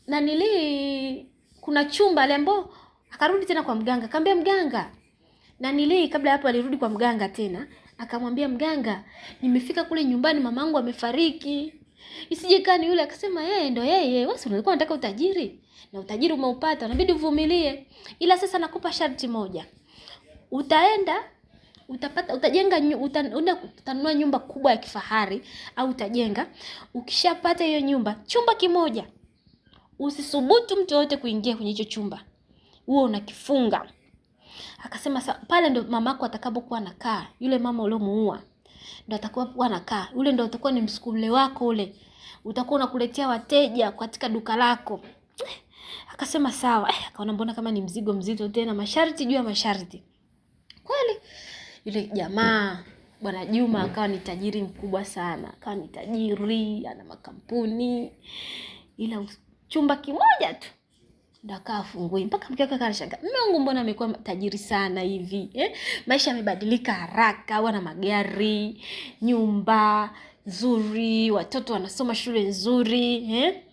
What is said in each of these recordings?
na kuna chumba lembo. Akarudi tena kwa mganga, akamwambia mganga. Na kabla hapo alirudi kwa mganga tena, akamwambia mganga, nimefika kule nyumbani mamangu amefariki. Isije kani yule akasema yeye ndo yeye, wewe ulikuwa unataka utajiri na utajiri umeupata, inabidi uvumilie. Ila sasa nakupa sharti moja. Utajenga utanunua nyumba kubwa ya kifahari au utajenga. Ukishapata hiyo nyumba, chumba kimoja, usisubutu mtu yote kuingia kwenye hicho chumba. Huo unakifunga. Akasema pale ndo mamako atakapokuwa anakaa. Yule mama uliomuua ndo atakuwa anakaa. Ule ndo utakuwa ni msukule wako ule. Utakuwa unakuletea wateja katika duka lako. Akasema sawa. Akaona mbona kama ni mzigo mzito tena, masharti juu ya masharti. Kweli yule jamaa Bwana Juma akawa ni tajiri mkubwa sana. Akawa ni tajiri, ana makampuni. Ila chumba kimoja tu ndo akafungui. Mpaka mke wake akashangaa, mume wangu mbona amekuwa tajiri sana hivi? Maisha yamebadilika haraka, wana magari, nyumba nzuri, watoto wanasoma shule nzuri,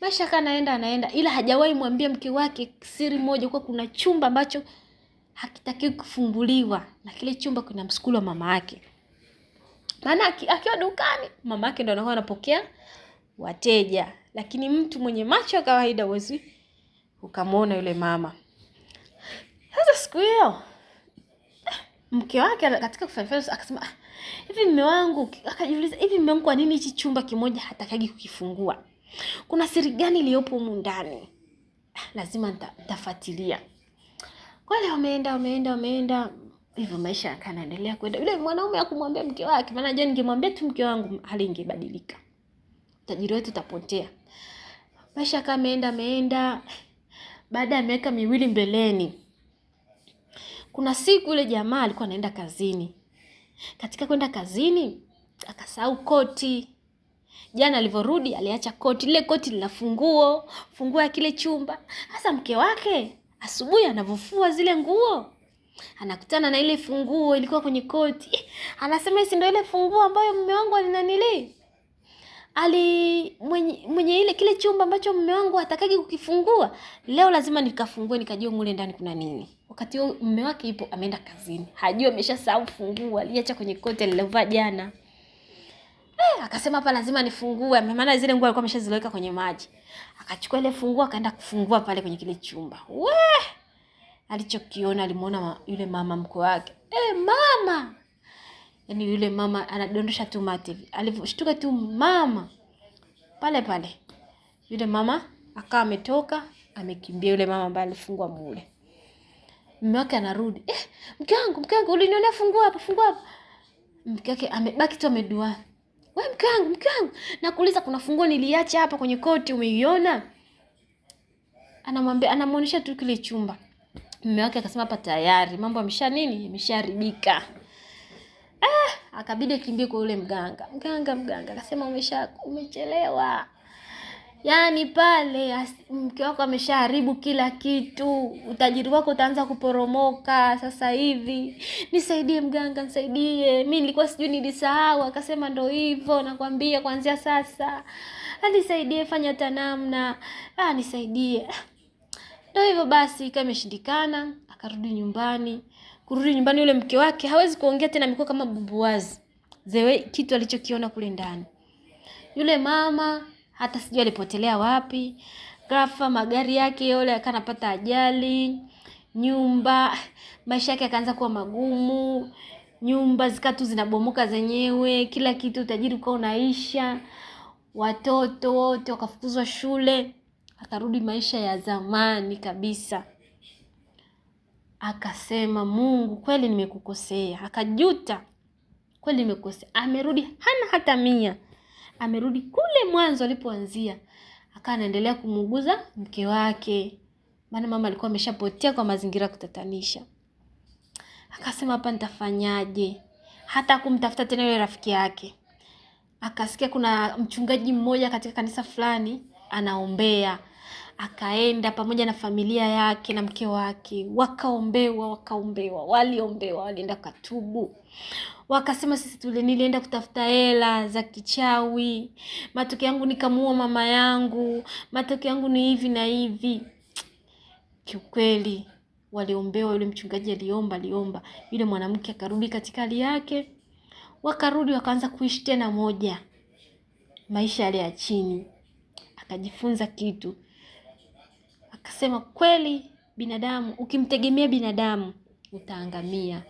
Maisha anaenda, ila hajawahi mwambia mke wake siri moja, kwa kuna chumba ambacho hakitakiwi kufunguliwa, na kile chumba kuna msukulu wa mama yake. Maana akiwa dukani, mama yake ndo anakuwa anapokea wateja. Lakini mtu mwenye macho ya kawaida huwezi ukamwona yule mama. Sasa siku hiyo mke wake katika kufanya akasema, hivi mume wangu, akajiuliza, hivi mume wangu kwa nini hichi chumba kimoja hatakagi kukifungua? Kuna siri gani iliyopo humu ndani? Lazima nitafuatilia. Kwa leo wameenda hivyo, maisha yakaendelea kwenda. Yule mwanaume akumwambia mke wake, maana je, ningemwambia tu mke wangu hali ingebadilika, tajiri wetu utapotea. Maisha ameenda. Baada ya miaka 2 mbeleni, kuna siku yule jamaa alikuwa anaenda kazini. Katika kwenda kazini akasahau koti. Jana alivyorudi aliacha koti. Lile koti lina funguo ya kile chumba. Sasa mke wake asubuhi anavufua zile nguo, anakutana na ile funguo ilikuwa kwenye koti. Anasema hii ndio ile funguo ambayo mume wangu alinanili. Mwenye ile kile chumba ambacho mume wangu hatakagi kukifungua. Leo lazima nikafungue nikajue mule ndani kuna nini. Wakati huo mume wake yupo ameenda kazini. Hajui ameshasahau funguo aliacha kwenye koti alilovaa jana. Akasema hapa lazima nifungue, maana zile nguo alikuwa ameshaziweka kwenye maji. Akachukua ile funguo akaenda kufungua pale kwenye kile chumba. Alichokiona, alimuona yule mama mkwe wake. Mama! Yaani yule mama anadondosha tu mate hivi. Alivyoshtuka tu mama, pale yule mama akawa ametoka, amekimbia yule mama ambaye alifungwa mule. Mume wake anarudi. Mke wangu ulinionea funguo hapa. Mke wake amebaki tu amedua. Wewe mke wangu, nakuuliza kuna funguo niliacha hapa kwenye koti, umeiona? Anamuonesha tu kile chumba. Mume wake akasema hapa tayari mambo yameshaharibika. Akabidi kimbie kwa yule mganga. Mganga akasema umechelewa. Yaani pale mke wako ameshaharibu kila kitu. Utajiri wako utaanza kuporomoka sasa hivi. Nisaidie mganga, nisaidie. Mimi nilikuwa sijui nilisahau. Akasema ndo hivyo, nakwambia kuanzia sasa. Nisaidie, fanya tanamna. Nisaidie. Ndio hivyo basi, kama imeshindikana, akarudi nyumbani. Kurudi nyumbani yule mke wake hawezi kuongea tena, amekuwa kama bumbuazi. Zewe kitu alichokiona kule ndani. Yule mama hata sijui alipotelea wapi. Ghafla magari yake yole akanapata ajali. Nyumba, maisha yake yakaanza kuwa magumu. Nyumba zikatu zinabomoka zenyewe, kila kitu utajiri ukawa unaisha. Watoto wote wakafukuzwa shule. Akarudi maisha ya zamani kabisa. Akasema, Mungu kweli nimekukosea. Akajuta, kweli nimekosea. Amerudi hana hata 100. Amerudi kule mwanzo alipoanzia. Akawa anaendelea kumuuguza mke wake. Maana mama alikuwa ameshapotea kwa mazingira kutatanisha. Akasema hapa nitafanyaje? Hata kumtafuta tena yule rafiki yake. Akasikia kuna mchungaji mmoja katika kanisa fulani anaombea. akaenda pamoja na familia yake na mke wake, waliombewa, walienda katubu. Wakasema sisi nilienda kutafuta hela za kichawi, matokeo yangu nikamuua mama yangu, matokeo yangu ni hivi na hivi. Kiukweli waliombewa, yule mchungaji aliomba, yule mwanamke akarudi katika hali yake. Wakarudi wakaanza kuishi tena moja, maisha yale ya chini. Akajifunza kitu, akasema kweli binadamu, ukimtegemea binadamu utaangamia.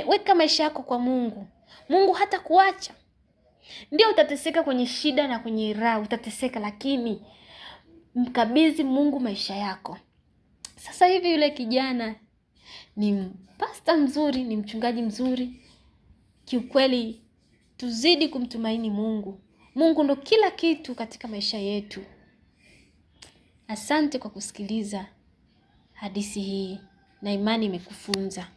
Weka maisha yako kwa Mungu. Mungu hata kuacha. Ndio utateseka kwenye shida na kwenye raha, utateseka, lakini mkabidhi Mungu maisha yako. Sasa hivi yule kijana ni pastor mzuri, ni mchungaji mzuri. Kiukweli tuzidi kumtumaini Mungu. Mungu ndo kila kitu katika maisha yetu. Asante kwa kusikiliza hadithi hii, na imani imekufunza.